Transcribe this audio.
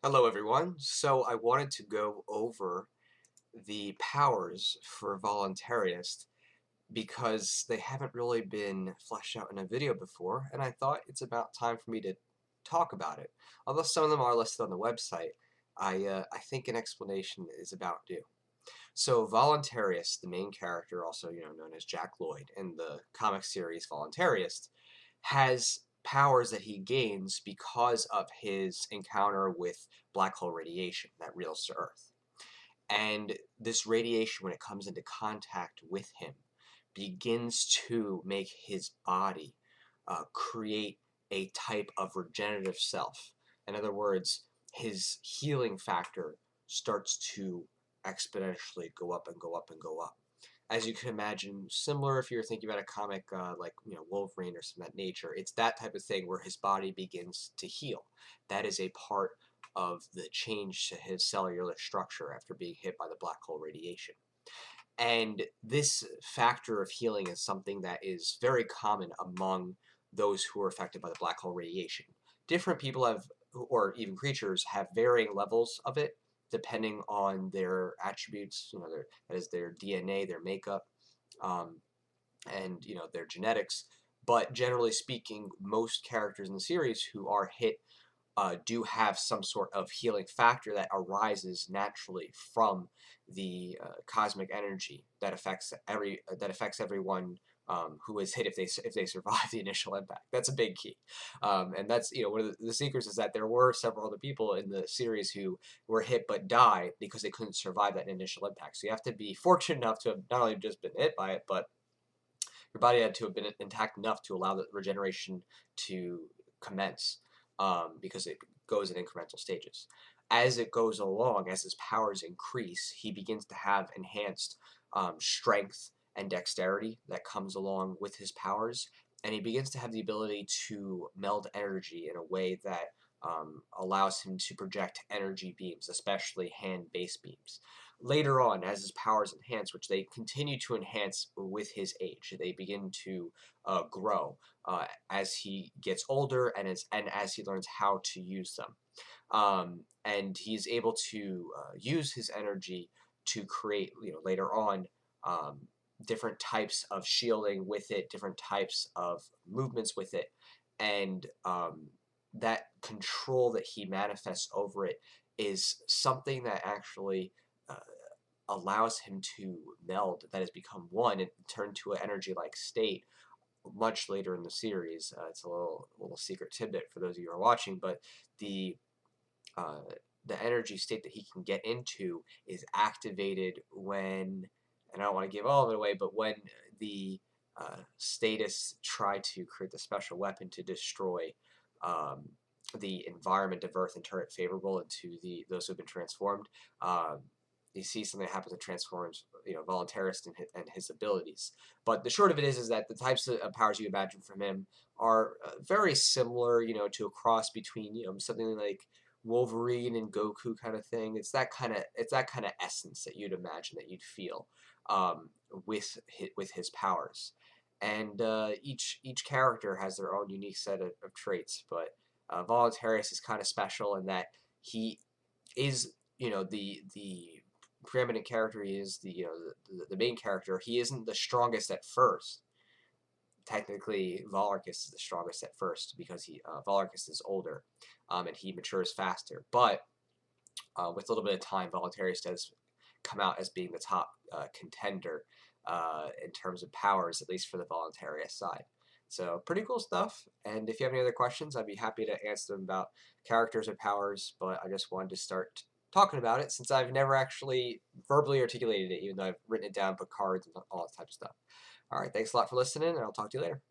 Hello everyone. So I wanted to go over the powers for Voluntarist because they haven't really been fleshed out in a video before, and I thought it's about time for me to talk about it. Although some of them are listed on the website, I think an explanation is about due. So Voluntarist, the main character, also known as Jack Lloyd in the comic series Voluntarist, has powers that he gains because of his encounter with black hole radiation that reels to Earth. And this radiation, when it comes into contact with him, begins to make his body create a type of regenerative self. In other words, his healing factor starts to exponentially go up and go up and go up. As you can imagine, similar if you're thinking about a comic like Wolverine or some of that nature, it's that type of thing where his body begins to heal. That is a part of the change to his cellular structure after being hit by the black hole radiation. And this factor of healing is something that is very common among those who are affected by the black hole radiation. Different people have, or even creatures, have varying levels of it depending on their attributes, that is their DNA, their makeup, um, and their genetics. But generally speaking, most characters in the series who are hit do have some sort of healing factor that arises naturally from the cosmic energy that affects everyone who is hit if they survive the initial impact. That's a big key, and that's one of the secrets is that there were several other people in the series who were hit but died because they couldn't survive that initial impact. So you have to be fortunate enough to have not only just been hit by it, but your body had to have been intact enough to allow the regeneration to commence, because it goes in incremental stages. As it goes along, as his powers increase, he begins to have enhanced strength and dexterity that comes along with his powers, and he begins to have the ability to meld energy in a way that allows him to project energy beams, especially hand-based beams. Later on, as his powers enhance, which they continue to enhance with his age, they begin to grow as he gets older and as he learns how to use them. And he's able to use his energy to create, later on, different types of shielding with it, different types of movements with it, and that control that he manifests over it is something that actually uh, allows him to meld, that has become one and turn to an energy-like state much later in the series. It's a little secret tidbit for those of you who are watching, but the uh, the energy state that he can get into is activated when, and I don't want to give all of it away, but when the statists try to create the special weapon to destroy um, the environment of Earth and turn it favorable into those who have been transformed. You see something that happens that transforms, Voluntarist and his abilities. But the short of it is that the types of powers you imagine from him are very similar, to a cross between, something like Wolverine and Goku kind of thing. It's that kind of essence that you'd imagine that you'd feel with his powers, and each character has their own unique set of traits. But Voluntarist is kind of special in that he is, the preeminent character. He is the main character. He isn't the strongest at first. Technically, Voluntarist is the strongest at first because Voluntarist is older, and he matures faster. But with a little bit of time, Voluntarist does come out as being the top contender in terms of powers, at least for the Voluntarist side. So pretty cool stuff. And if you have any other questions, I'd be happy to answer them about characters or powers. But I just wanted to start talking about it since I've never actually verbally articulated it, even though I've written it down, put cards, and all that type of stuff. All right, thanks a lot for listening, and I'll talk to you later.